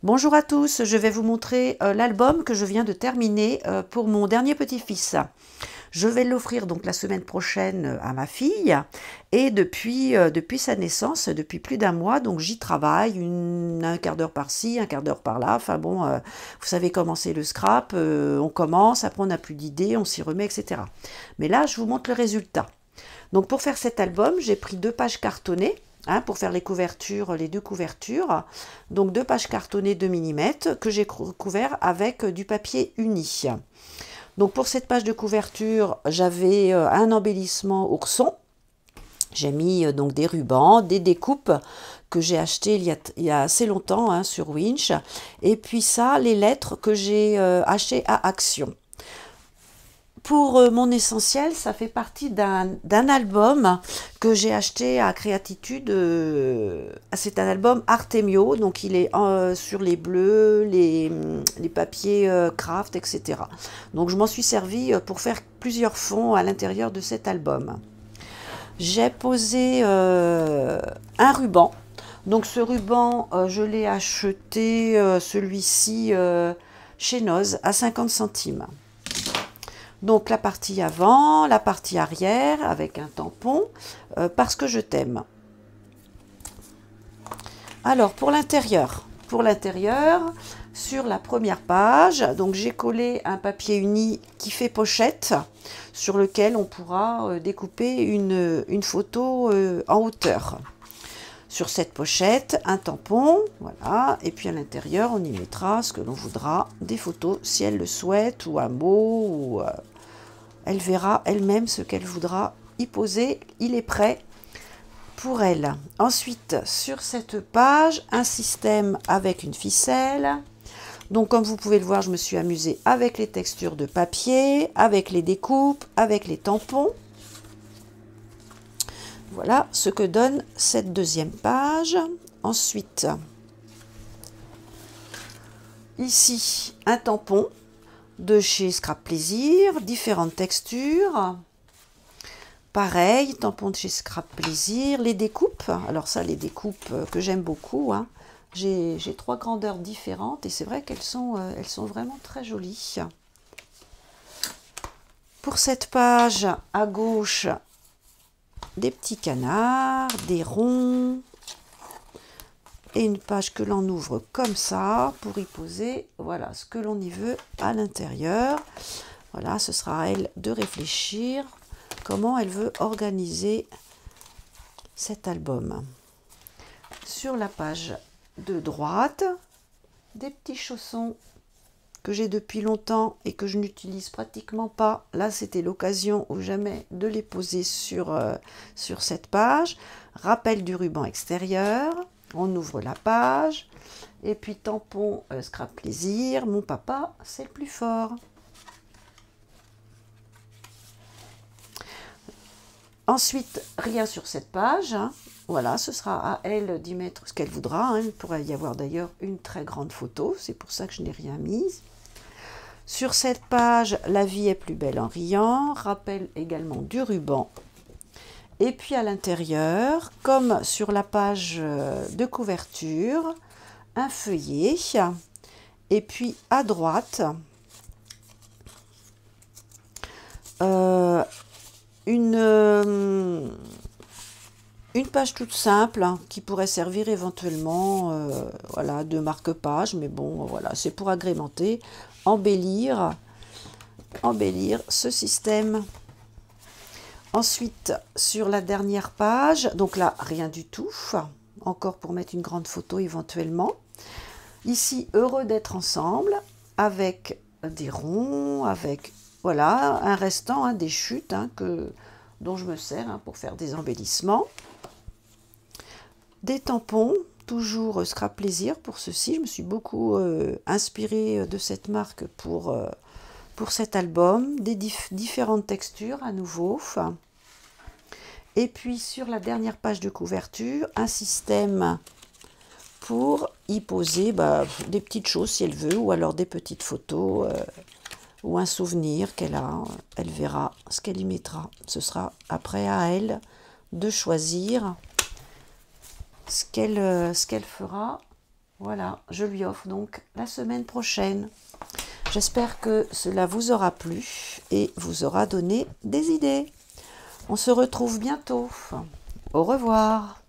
Bonjour à tous, je vais vous montrer l'album que je viens de terminer pour mon dernier petit-fils. Je vais l'offrir donc la semaine prochaine à ma fille et depuis sa naissance, depuis plus d'un mois, donc j'y travaille, un quart d'heure par-ci, un quart d'heure par-là. Enfin bon, vous savez comment c'est le scrap, on commence, après on n'a plus d'idées, on s'y remet, etc. Mais là, je vous montre le résultat. Donc pour faire cet album, j'ai pris 2 pages cartonnées. Pour faire les couvertures, les 2 couvertures. Donc 2 pages cartonnées de 2 mm que j'ai couvert avec du papier uni. Donc pour cette page de couverture, j'avais un embellissement ourson. J'ai mis donc des rubans, des découpes que j'ai achetées il y a assez longtemps sur Winch. Et puis ça, les lettres que j'ai achetées à Action. Pour mon essentiel, ça fait partie d'un album que j'ai acheté à Créatitude. C'est un album Artemio, donc il est sur les bleus, les papiers craft, etc. Donc je m'en suis servi pour faire plusieurs fonds à l'intérieur de cet album. J'ai posé un ruban. Donc ce ruban, je l'ai acheté, celui-ci, chez Noz, à 50 centimes. Donc la partie avant, la partie arrière avec un tampon, parce que je t'aime. Alors pour l'intérieur, sur la première page, donc j'ai collé un papier uni qui fait pochette, sur lequel on pourra découper une photo en hauteur. Sur cette pochette, un tampon, voilà, et puis à l'intérieur, on y mettra ce que l'on voudra, des photos si elle le souhaite, ou un mot, ou elle verra elle-même ce qu'elle voudra y poser. Il est prêt pour elle. Ensuite, sur cette page, un système avec une ficelle. Donc, comme vous pouvez le voir, je me suis amusée avec les textures de papier, avec les découpes, avec les tampons. Voilà ce que donne cette deuxième page. Ensuite, ici, un tampon de chez Scrap Plaisir, différentes textures. Pareil, tampon de chez Scrap Plaisir. Les découpes, alors ça, les découpes que j'aime beaucoup. J'ai 3 grandeurs différentes et c'est vrai qu'elles sont vraiment très jolies. Pour cette page, à gauche, des petits canards, des ronds, et une page que l'on ouvre comme ça pour y poser, voilà, ce que l'on y veut à l'intérieur. Voilà, ce sera à elle de réfléchir comment elle veut organiser cet album. Sur la page de droite, des petits chaussons que j'ai depuis longtemps et que je n'utilise pratiquement pas. Là, c'était l'occasion ou jamais de les poser sur cette page. Rappel du ruban extérieur. On ouvre la page. Et puis, tampon Scrap Plaisir. Mon papa, c'est le plus fort. Ensuite, rien sur cette page. Voilà, ce sera à elle d'y mettre ce qu'elle voudra. Il pourrait y avoir d'ailleurs une très grande photo. C'est pour ça que je n'ai rien mis. Sur cette page, la vie est plus belle en riant. Rappel également du ruban. Et puis à l'intérieur, comme sur la page de couverture, un feuillet. Et puis à droite, une page toute simple qui pourrait servir éventuellement voilà, de marque-page, mais bon, voilà, c'est pour agrémenter, embellir ce système. Ensuite, sur la dernière page, donc là, rien du tout, encore pour mettre une grande photo éventuellement. Ici, heureux d'être ensemble, avec des ronds, avec, voilà, un restant, des chutes dont je me sers pour faire des embellissements. Des tampons, toujours Scrap Plaisir pour ceci. Je me suis beaucoup inspirée de cette marque pour cet album. Des différentes textures à nouveau. Et puis sur la dernière page de couverture, un système pour y poser des petites choses si elle veut, ou alors des petites photos ou un souvenir qu'elle a. Elle verra ce qu'elle y mettra. Ce sera après à elle de choisir ce qu'elle fera Voilà, je lui offre donc la semaine prochaine. J'espère que cela vous aura plu et vous aura donné des idées. On se retrouve bientôt. Au revoir.